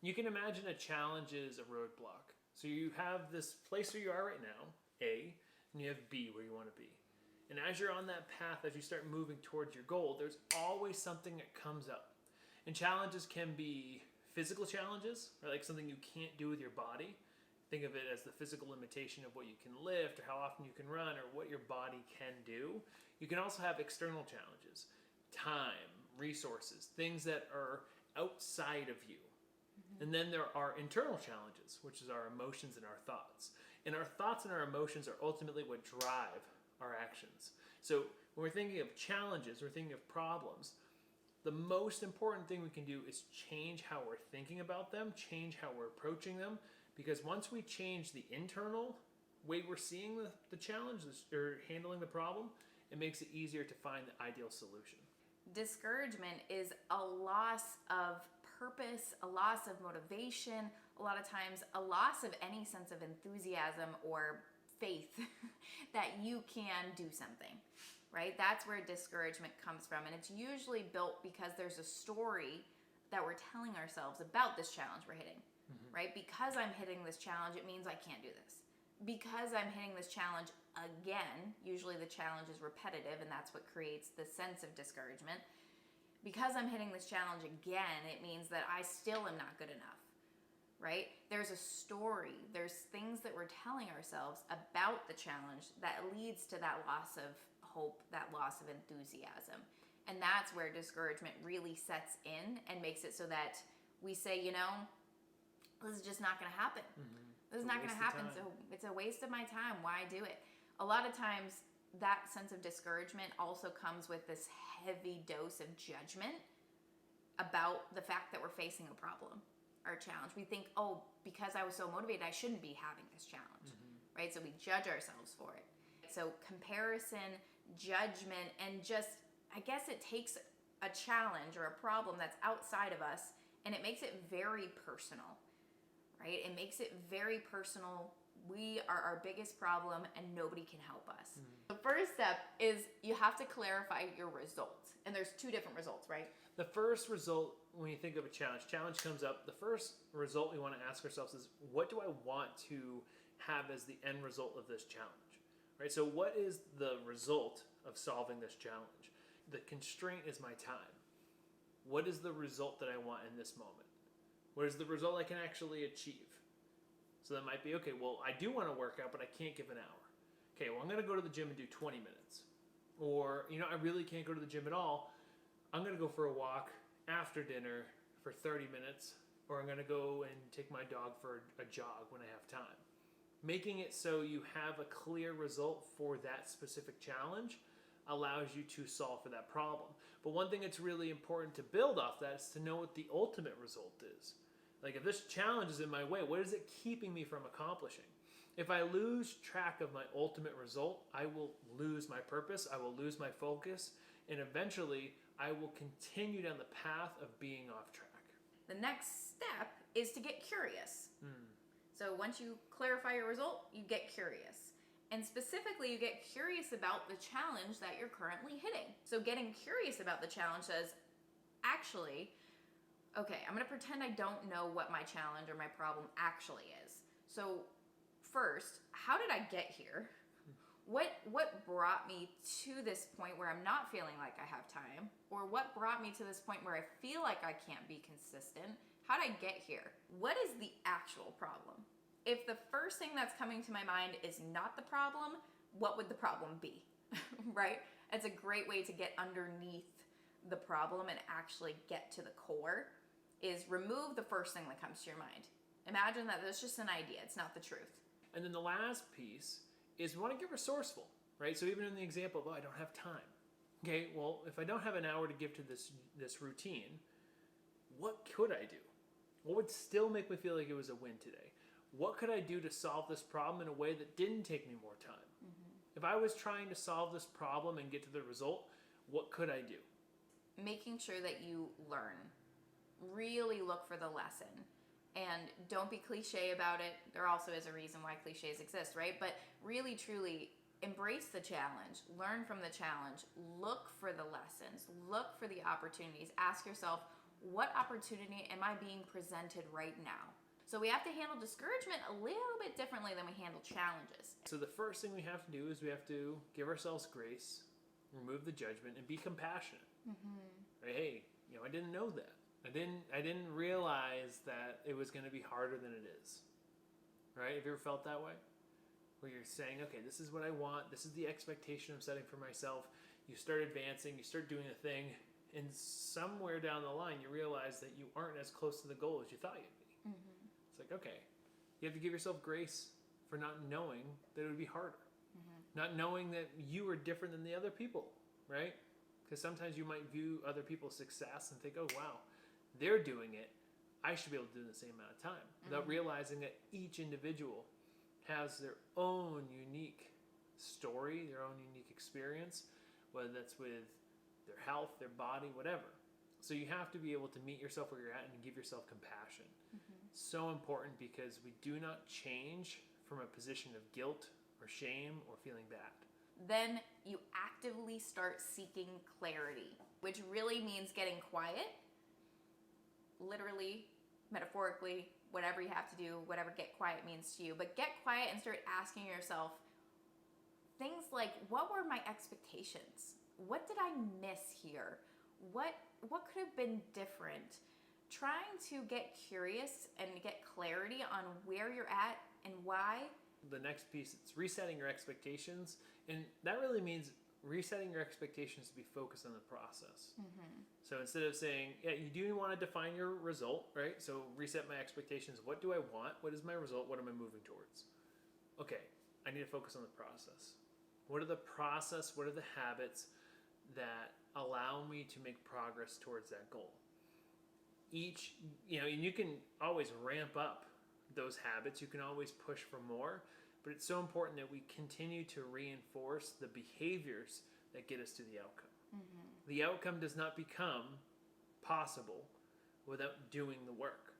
You can imagine a challenge is a roadblock. So you have this place where you are right now, A, and you have B where you want to be. And as you're on that path, as you start moving towards your goal, there's always something that comes up. And challenges can be physical challenges, or like something you can't do with your body. Think of it as the physical limitation of what you can lift, or how often you can run, or what your body can do. You can also have external challenges, time, resources, things that are outside of you. And then there are internal challenges, which is our emotions and our thoughts. And our thoughts and our emotions are ultimately what drive our actions. So when we're thinking of challenges, we're thinking of problems, the most important thing we can do is change how we're thinking about them, change how we're approaching them, because once we change the internal way we're seeing the challenge or handling the problem, it makes it easier to find the ideal solution. Discouragement is a loss of purpose, a loss of motivation, a lot of times a loss of any sense of enthusiasm or faith that you can do something, right? That's where discouragement comes from. And it's usually built because there's a story that we're telling ourselves about this challenge we're hitting, right? Because I'm hitting this challenge, it means I can't do this. Because I'm hitting this challenge again, usually the challenge is repetitive, and that's what creates the sense of discouragement. Because I'm hitting this challenge again, it means that I still am not good enough, right? There's a story, there's things that we're telling ourselves about the challenge that leads to that loss of hope, that loss of enthusiasm. And that's where discouragement really sets in and makes it so that we say, this is just not going to happen. This is not going to happen, so it's a waste of my time. Why do it? A lot of times, that sense of discouragement also comes with this heavy dose of judgment about the fact that we're facing a problem or a challenge. We think, because I was so motivated, I shouldn't be having this challenge, right? So we judge ourselves for it. So comparison, judgment, and just, I guess it takes a challenge or a problem that's outside of us, and it makes it very personal, right? It makes it very personal. We are our biggest problem and nobody can help us. The first step is you have to clarify your results. And there's two different results, right? The first result, when you think of a challenge comes up, the first result we want to ask ourselves is, what do I want to have as the end result of this challenge? Right? So what is the result of solving this challenge? The constraint is my time. What is the result that I want in this moment? What is the result I can actually achieve? So that might be, okay, well, I do want to work out, but I can't give an hour. Okay, well, I'm going to go to the gym and do 20 minutes. Or, I really can't go to the gym at all. I'm going to go for a walk after dinner for 30 minutes, or I'm going to go and take my dog for a jog when I have time. Making it so you have a clear result for that specific challenge allows you to solve for that problem. But one thing that's really important to build off that is to know what the ultimate result is. Like, if this challenge is in my way, what is it keeping me from accomplishing? If I lose track of my ultimate result, I will lose my purpose, I will lose my focus, and eventually I will continue down the path of being off track. The next step is to get curious. So once you clarify your result, you get curious. And specifically, you get curious about the challenge that you're currently hitting. So getting curious about the challenge says, actually, okay, I'm going to pretend I don't know what my challenge or my problem actually is. So first, how did I get here? What brought me to this point where I'm not feeling like I have time? Or what brought me to this point where I feel like I can't be consistent? How did I get here? What is the actual problem? If the first thing that's coming to my mind is not the problem, what would the problem be? Right? It's a great way to get underneath the problem and actually get to the core. Is remove the first thing that comes to your mind. Imagine that that's just an idea, it's not the truth. And then the last piece is we want to get resourceful, right? So even in the example of, I don't have time. Okay, well, if I don't have an hour to give to this routine, what could I do? What would still make me feel like it was a win today? What could I do to solve this problem in a way that didn't take me more time? If I was trying to solve this problem and get to the result, what could I do? Making sure that you learn. Really look for the lesson. And don't be cliche about it. There also is a reason why cliches exist, right? But really, truly, embrace the challenge. Learn from the challenge. Look for the lessons. Look for the opportunities. Ask yourself, What opportunity am I being presented right now? So we have to handle discouragement a little bit differently than we handle challenges. So the first thing we have to do is we have to give ourselves grace, remove the judgment, and be compassionate. Right? Hey, I didn't know that. I didn't realize that it was going to be harder than it is. Right? Have you ever felt that way? Where you're saying, okay, this is what I want. This is the expectation I'm setting for myself. You start advancing. You start doing a thing. And somewhere down the line, you realize that you aren't as close to the goal as you thought you'd be. It's like, okay, you have to give yourself grace for not knowing that it would be harder. Not knowing that you are different than the other people, right? Because sometimes you might view other people's success and think, oh, wow, they're doing it. I should be able to do it in the same amount of time. Without realizing that each individual has their own unique story, their own unique experience, whether that's with their health, their body, whatever. So you have to be able to meet yourself where you're at and give yourself compassion. So important, because we do not change from a position of guilt or shame or feeling bad. Then you actively start seeking clarity, which really means getting quiet, literally, metaphorically, whatever you have to do, whatever get quiet means to you. But get quiet and start asking yourself things like, what were my expectations? What did I miss here? What could have been different? Trying to get curious and get clarity on where you're at and why. The next piece, it's resetting your expectations. And that really means resetting your expectations to be focused on the process. So instead of saying, yeah, you do want to define your result, right? So reset my expectations. What do I want? What is my result? What am I moving towards? Okay, I need to focus on the process. What are the process? What are the habits that allow me to make progress towards that goal? And you can always ramp up those habits. You can always push for more, but it's so important that we continue to reinforce the behaviors that get us to the outcome. The outcome does not become possible without doing the work.